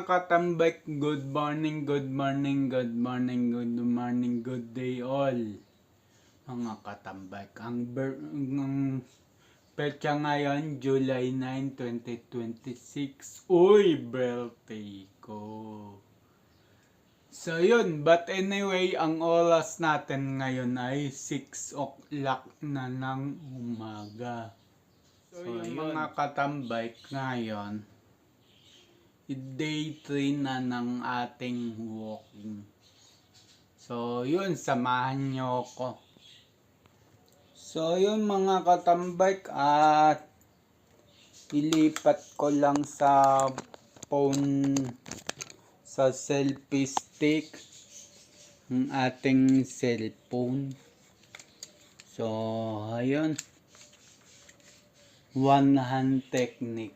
katambak, good morning, good morning, good morning, good morning, good day all. Mga katambak, ang petsa ngayon, July 9, 2026. Uy, birthday ko. So yun, but anyway, ang oras natin ngayon ay 6 o'clock na ng umaga. So yun, mga katambak ngayon, day 3 na ng ating walking. So yun, samahan nyo ko. So yun mga katambak, at ilipat ko lang sa phone, sa selfie stick ang ating cellphone. So ayun, one hand technique.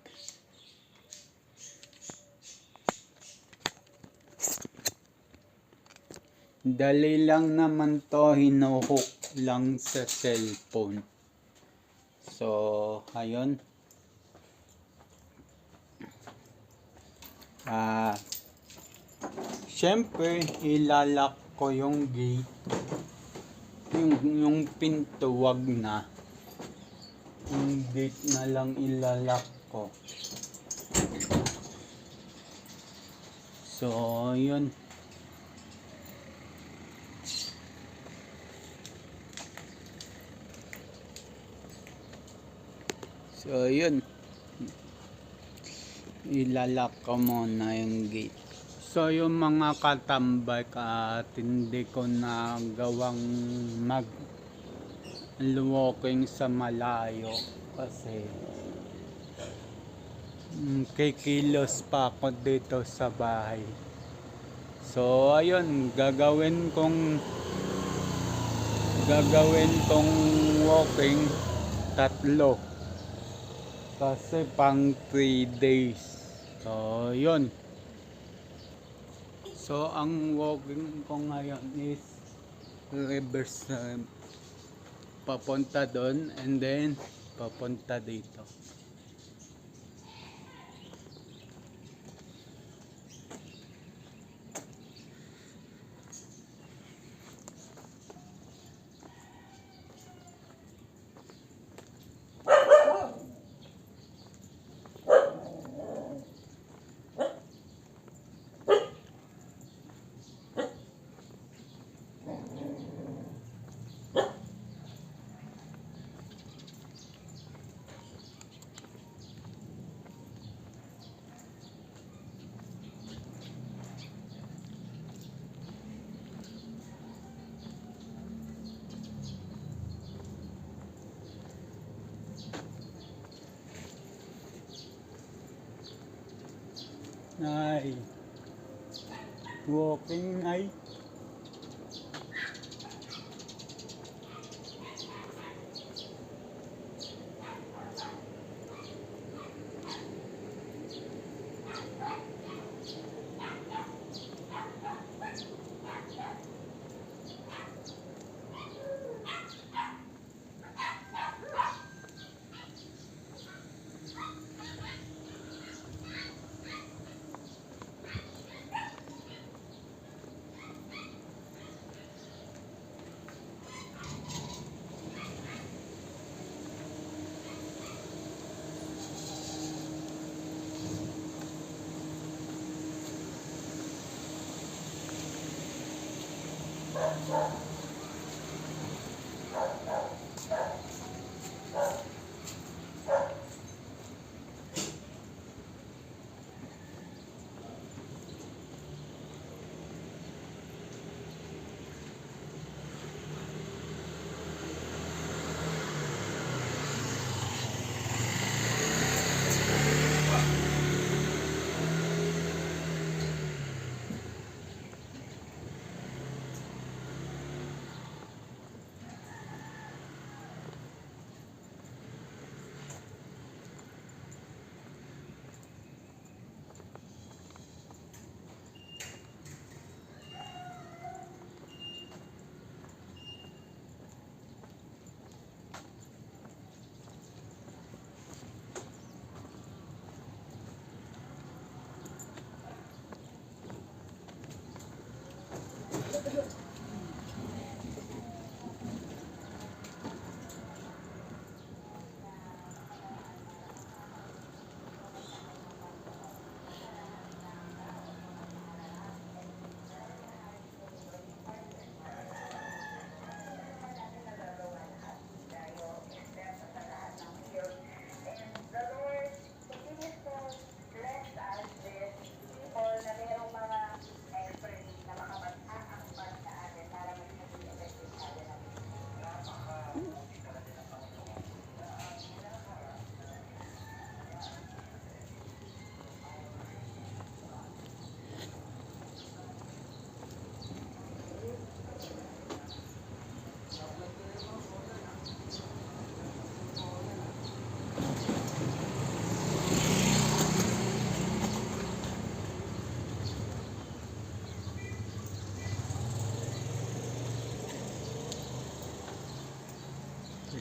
Dali lang naman to, hinuhook lang sa cellphone. So, ayun. Siyempre, ilalak ko yung gate. Yung pinto, wag na. Yung gate na lang ilalak ko. So, ayun. So, yun. Ilalak ko muna yung gate. So, yung mga katambak, at hindi ko na gawang mag-walking sa malayo kasi kikilos pa ako dito sa bahay. So, ayun, gagawin kong walking 3 kasi pang 3 days. So yun, so ang walking ko ngayon is reverse, papunta doon and then papunta dito. Ay, walking ay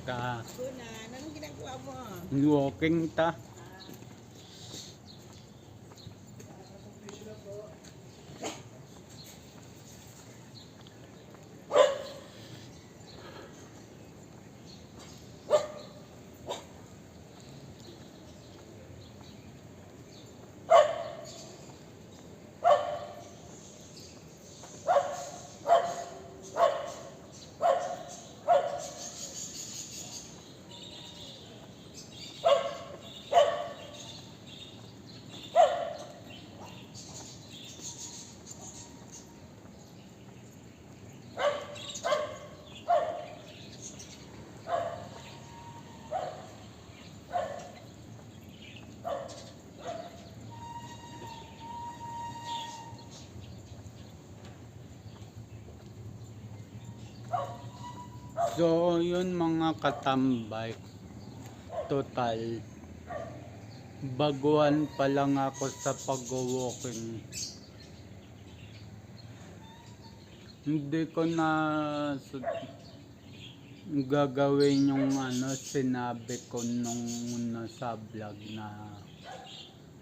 ta. Kunan, anong ginagawa mo? Walking ta. So, yun mga katambay. Total. Baguhan pa lang ako sa pag-walking. Hindi ko na gagawin yung sinabi ko nung una sa vlog na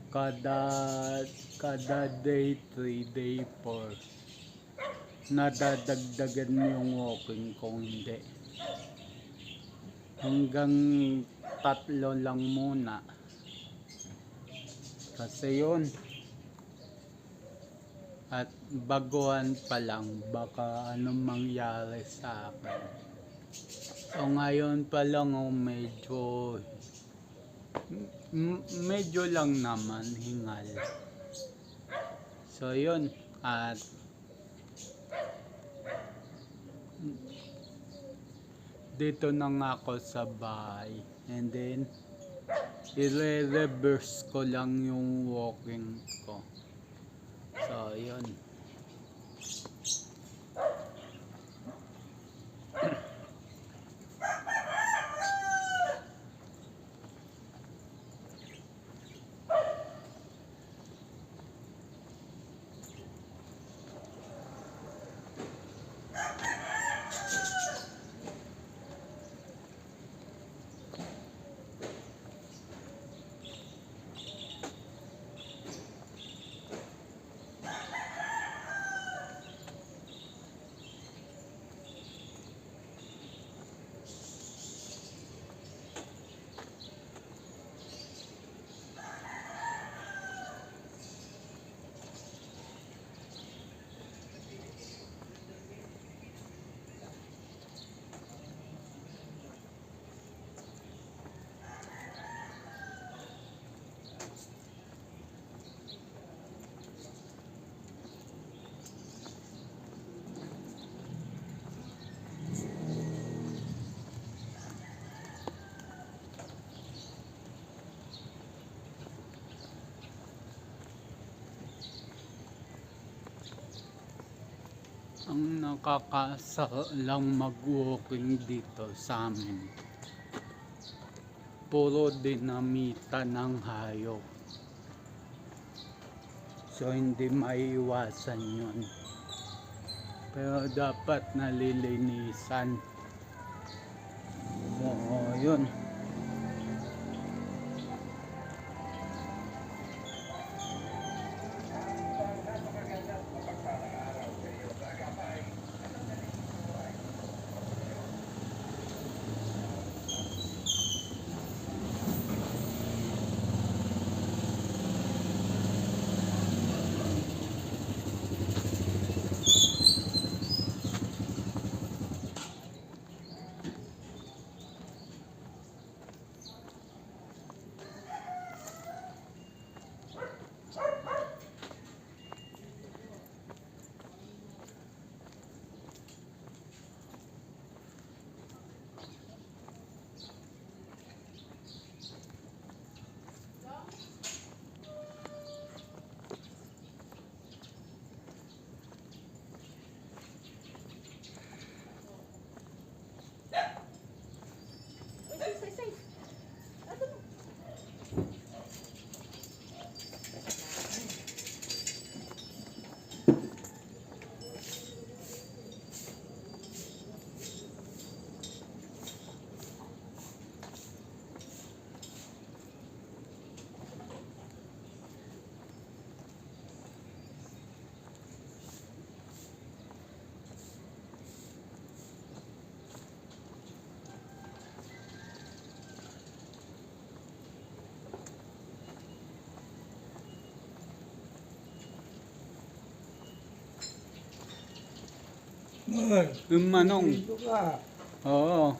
kada day 3, day 4 nadadagdagan yung walking ko. Hindi, hanggang 3 lang muna kasi yun, at baguhan pa lang, baka anong mangyari sa akin. So ngayon pa lang medyo lang naman hingal. So yun, at dito na nga ako sa bahay, and then i-reverse ko lang yung walking ko. So yun. Ang nakakasa lang mag-walking dito sa amin, puro dinamita ng hayop. So hindi maiiwasan yun, pero dapat nalilinisan. So yun. Yung manong. Dito ka. Oo.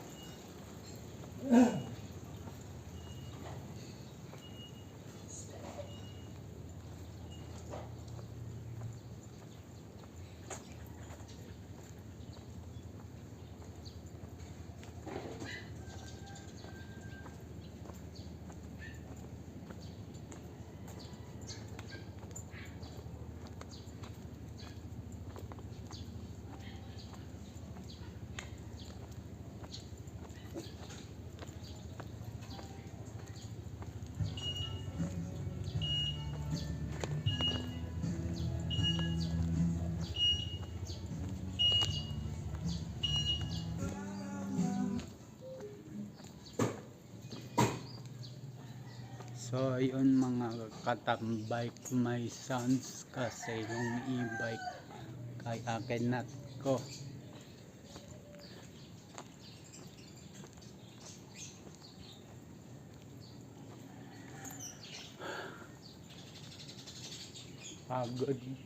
So ayun mga katambay, may sounds kasi yung e-bike kaya kinat ko.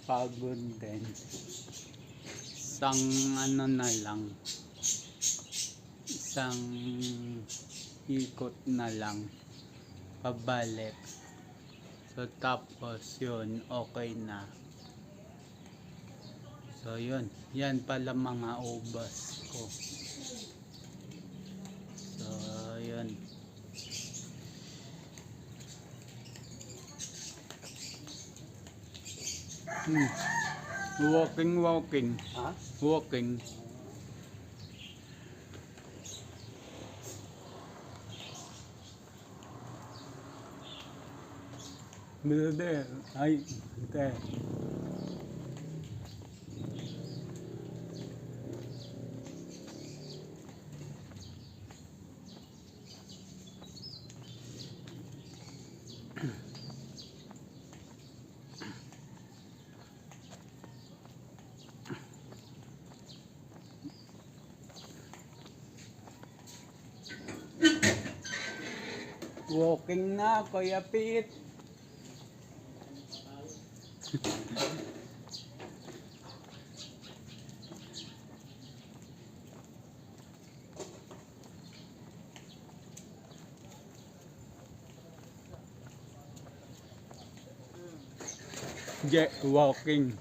Pagod din. Isang ano na lang, isang ikot na lang pabalik. So tapos yun, okay na. So yun, yan pala mga ubas ko. So yun. Walking. Ha? Walking. Brother, ay, te. Walking na, Kuya Pete. Walking.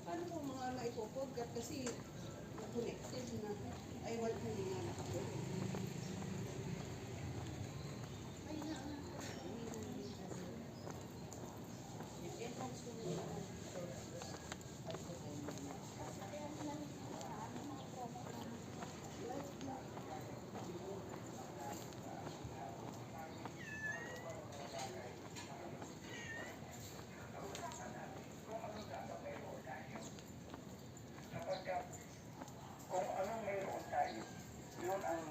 Paano po mga naipupugkat kasi connected na. Ay, wala hindi nga nakapulit. Kung anong meron tayo, yun ang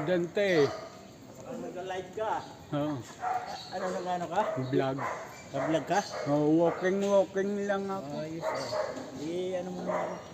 estudyante. Parang nag-live ka. Oo, Ano ka? vlog. Nag-vlog ka? Oh, walking lang ako. Ayos oh. Ano mo naman ako?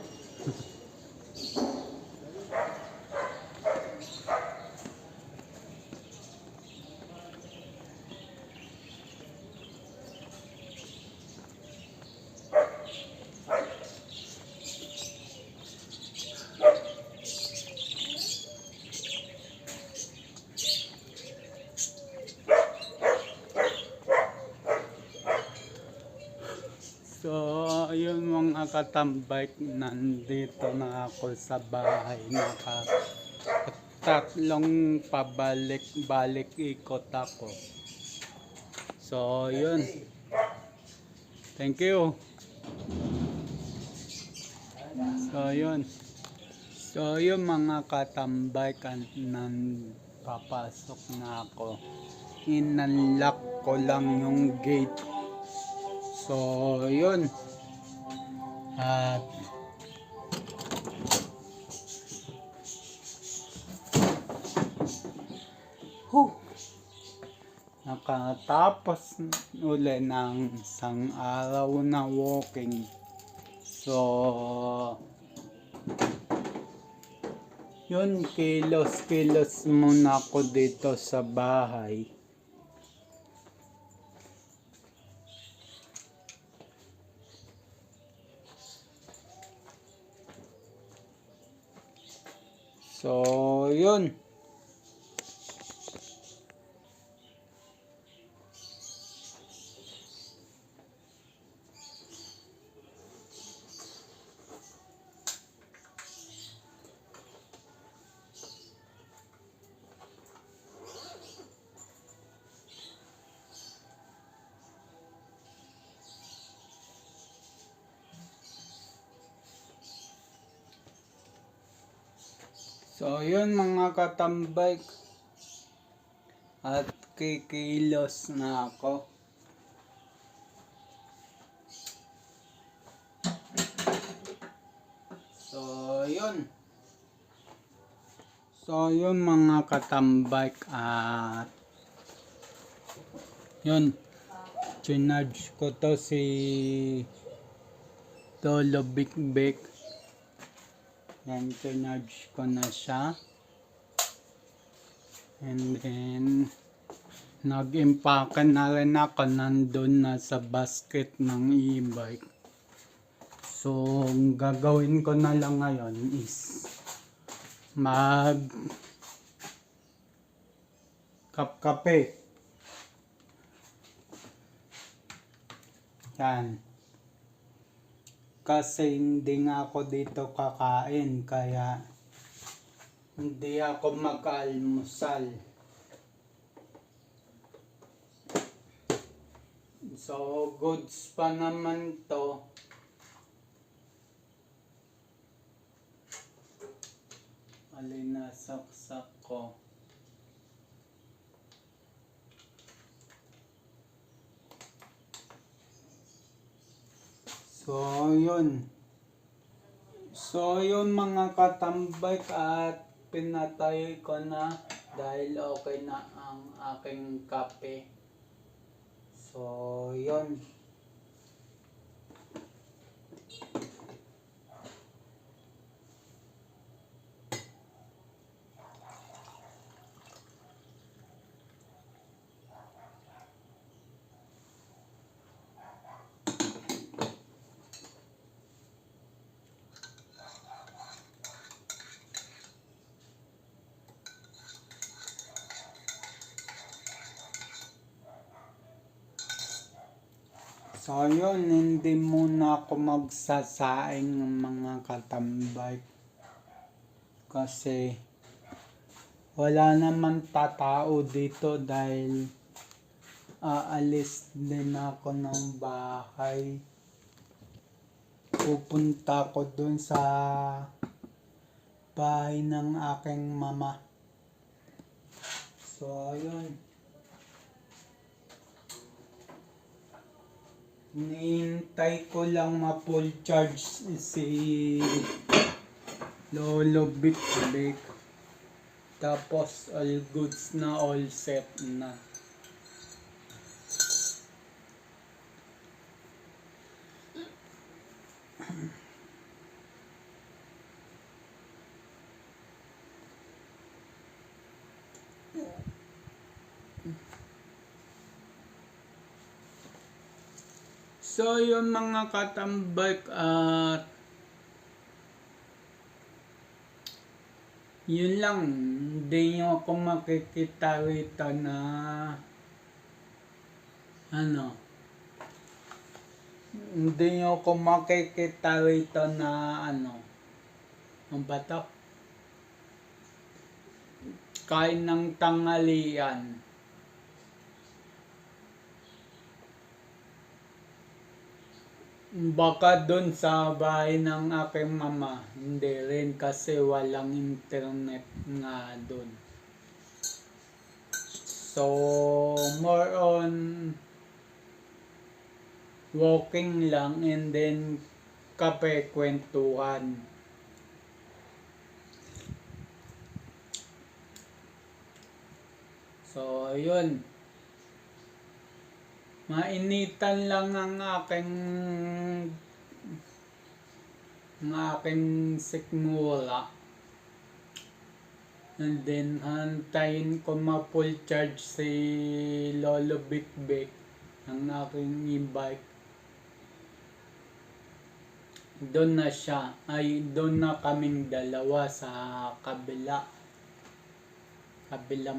So, ayun mga katambike, nandito na ako sa bahay. Tatlong pabalik-balik ikot ako. So, yun. Thank you. So, yun mga katambike, papasok na ako. Inunlock ko lang yung gate. So, yun. At nakatapos uli ng isang araw na walking. So, yun, kilos muna ako dito sa bahay. So, yun. So, yun mga katambike. At kikilos na ako. So, yun mga katambike. At yun. Chinarge ko to si Lolo Big Big. Yan, chinarge ko na siya. And then, nag-impake na rin ako, nandun na sa basket ng e-bike. So, ang gagawin ko na lang ngayon is kap-kape. Yan. Kasi hindi nga ako dito kakain, kaya hindi ako mag-almusal. So, goods pa naman to. Alin na saksak ko. So, yun mga katambike, at pinatay ko na dahil okay na ang aking kape. So, yun. So, yun, hindi muna ako magsasaing ng mga katambike. Kasi, wala naman tatao dito dahil aalis din ako ng bahay. Pupunta ako dun sa bahay ng aking mama. So, yun. Nihintay ko lang ma-full charge si Lolo Big Big Tapos all goods na, all set na. So yung mga katambak at yun lang, hindi nyo ako makikita rito na hindi nyo ako makikita rito na ang ba to? Kain ng tanghalian. Baka doon sa bahay ng aking mama, hindi rin kasi walang internet nga doon. So, more on walking lang and then kape kwentuhan. So, yun. Mainitan lang ang aking sikmura. And then, hantayin ko ma-full charge si Lolo Big ang aking e-bike. Doon na siya. Doon na kaming dalawa sa kabilang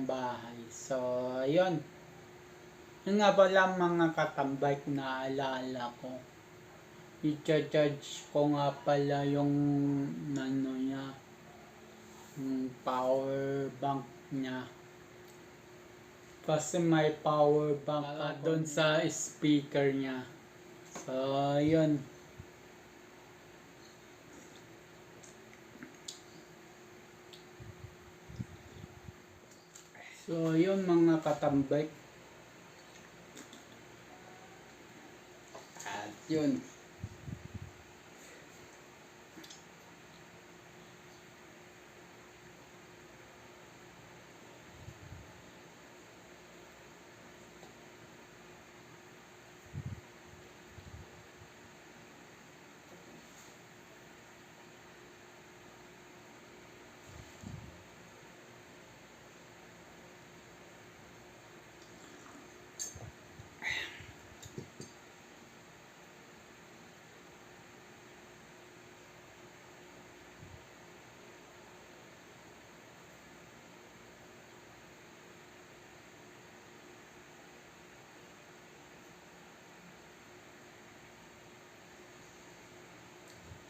bahay. So, ayun. Yun nga pala mga katambike na alala ko. I-charge ko nga pala yung niya, yung power bank niya. Kasi may power bank doon sa speaker niya. So, yun. So, yun mga katambike. At yun.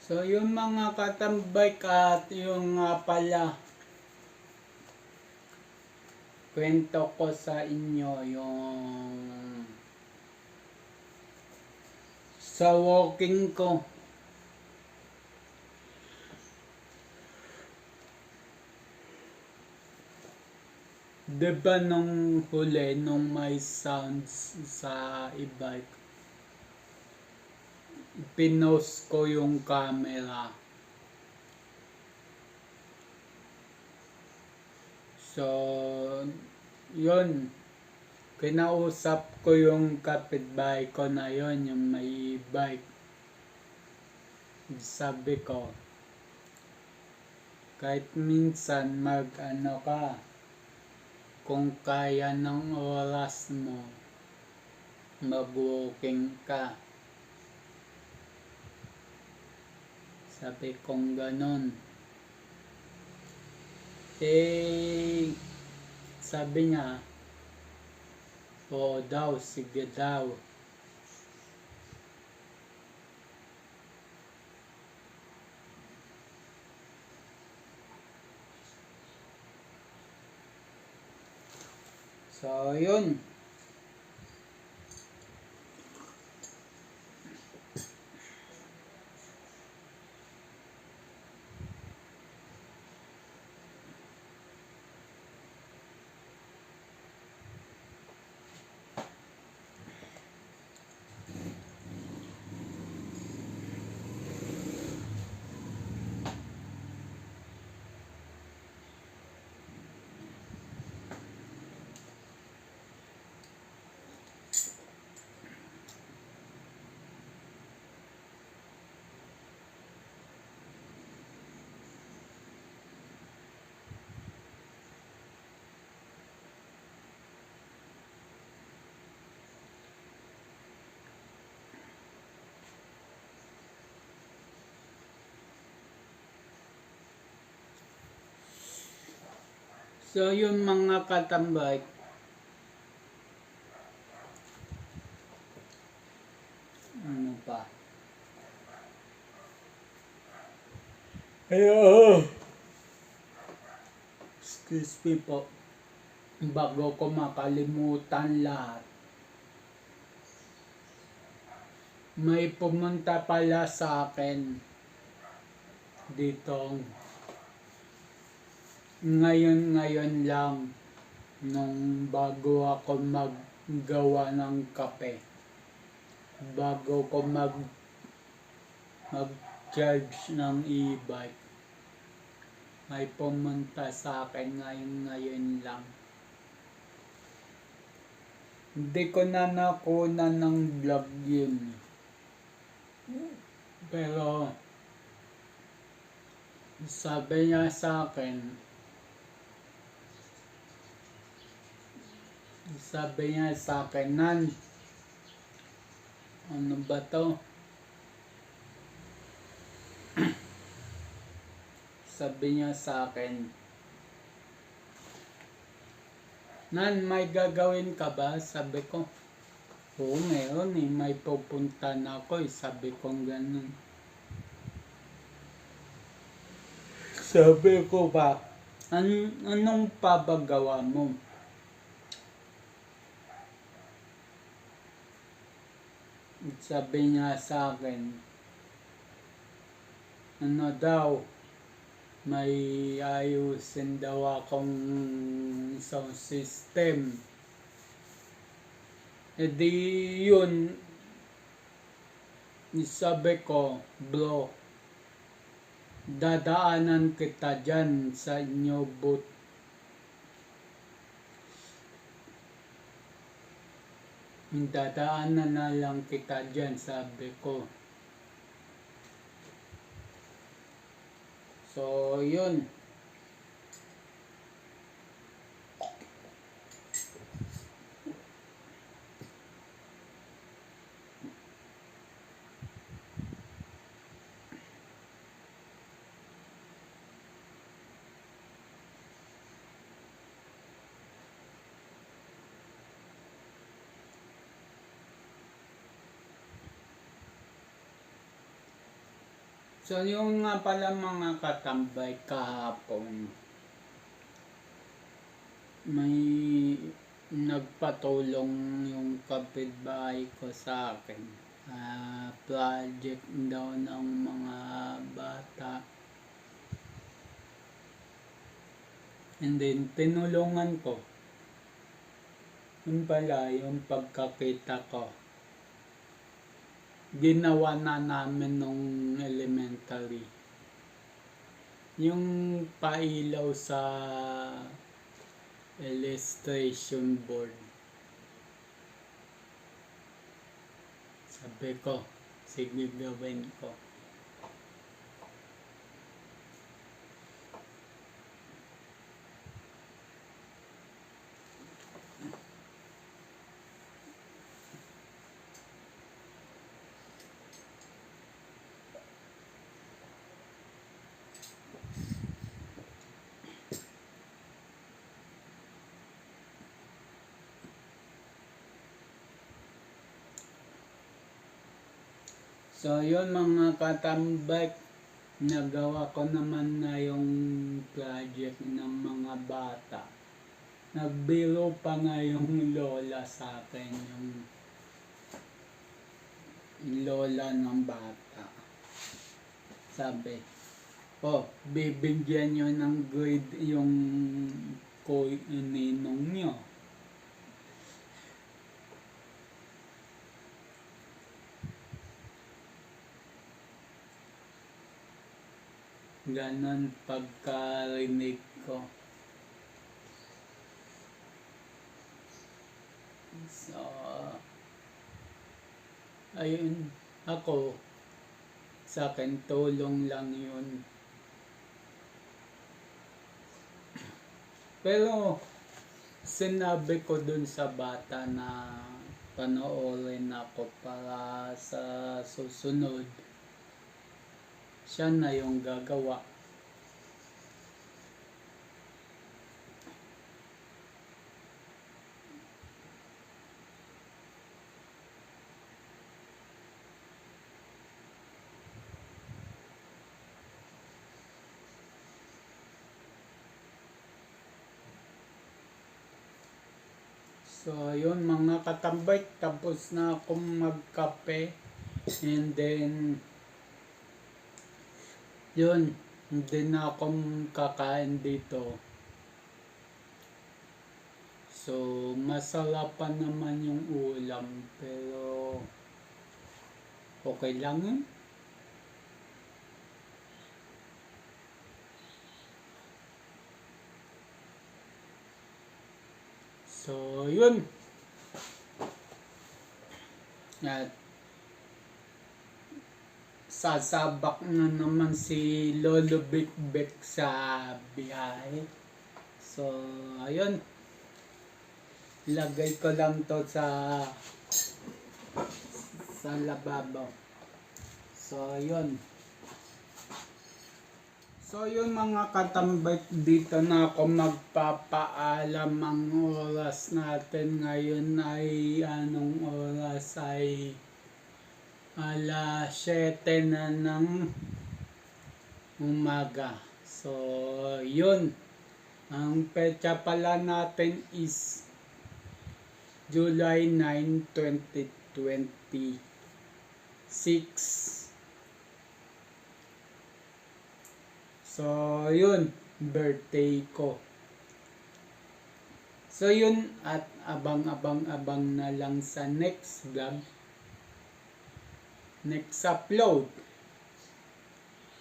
So, yung mga katambike at yung nga pala, kwento ko sa inyo yung sa walking ko. Diba nung huli, nung may sounds sa e-bike, pinost ko yung camera. So, yun. Kinausap ko yung kapitbahay ko na yun, yung may bike. Sabi ko, kahit minsan ka, kung kaya ng oras mo, mag-walking ka. Sabi kong ganon. Sabi niya, oo daw, sige daw. So, yun. So yung mga katambay, ano pa? Hello! Excuse me po. Bago ko makalimutan lahat. May pumunta pala sa akin dito ngayon lang nung bago ako maggawa ng kape. Bago ko mag-charge ng e-bike. May pumunta sa akin ngayon lang. Hindi ko na nakuna ng vlog yun. Pero sabi niya sa akin, Nan, ano ba to? Sabi niya sa akin, Nan, may gagawin ka ba? Sabi ko, oo, meron eh. May pupunta na ako eh. Sabi ko ganun. Sabi ko ba, anong pabagawa mo? Sabi niya sa akin, ano daw, may ayusin daw akong sound system. E di yun, sabi ko, bro, dadaanan kita dyan sa inyo booth. Dadaanan na lang kita dyan, sabi ko. So, yun. So, yung nga pala mga katambay kahapon, may nagpatulong yung kapitbahay ko sa akin. Project daw ng mga bata. And then, tinulungan ko. Yun pala, yung pagkakita ko. Ginawa na namin nung elementary. Yung pailaw sa illustration board. Sabi ko, sige gawin ko. So, yun mga katambay, nagawa ko naman na yung project ng mga bata. Nagbiro pa nga yung lola sa akin, yung lola ng bata. Sabi, bibigyan nyo ng grade yung ninong nyo. Ganon pagkarinig ko. So, ayun, ako, sa akin tulong lang yun. Pero, sinabi ko dun sa bata na panoorin ako para sa susunod. Siya na yung gagawa. So, yun mga katambay, tapos na akong magkape. And then, yun, hindi na akong kakain dito. So, masarap pa naman yung ulam, pero okay lang yun. So, yun. At sasabak na naman si Lolo Big sa biyahe. So, ayun. Ilagay ko lang to sa lababo. So, yun. So, yun mga katambay, dito na ako magpapaalam. Ang oras natin ngayon ay, anong oras ay alas 7 na ng umaga. So, yun. Ang petsa pala natin is July 9, 2026. So, yun, birthday ko. So, yun, at abang na lang sa next vlog, next upload.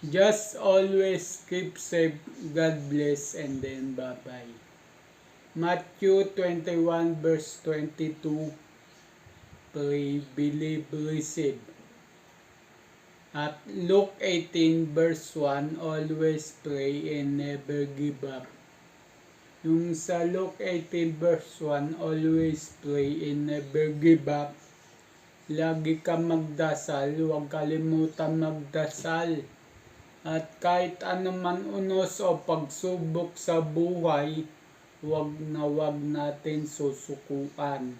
Just always keep safe, God bless, and then bye-bye. Matthew 21 verse 22, pray, believe, receive. At Luke 18 verse 1, always pray and never give up. Yung sa Luke 18 verse 1, always pray and never give up. Lagi ka magdasal, huwag kalimutan magdasal. At kahit anuman unos o pagsubok sa buhay, huwag natin susukuan.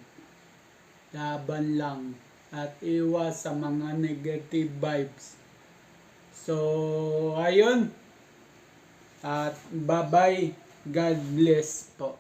Laban lang. At iwas sa mga negative vibes. So, ayun. At bye-bye. God bless po.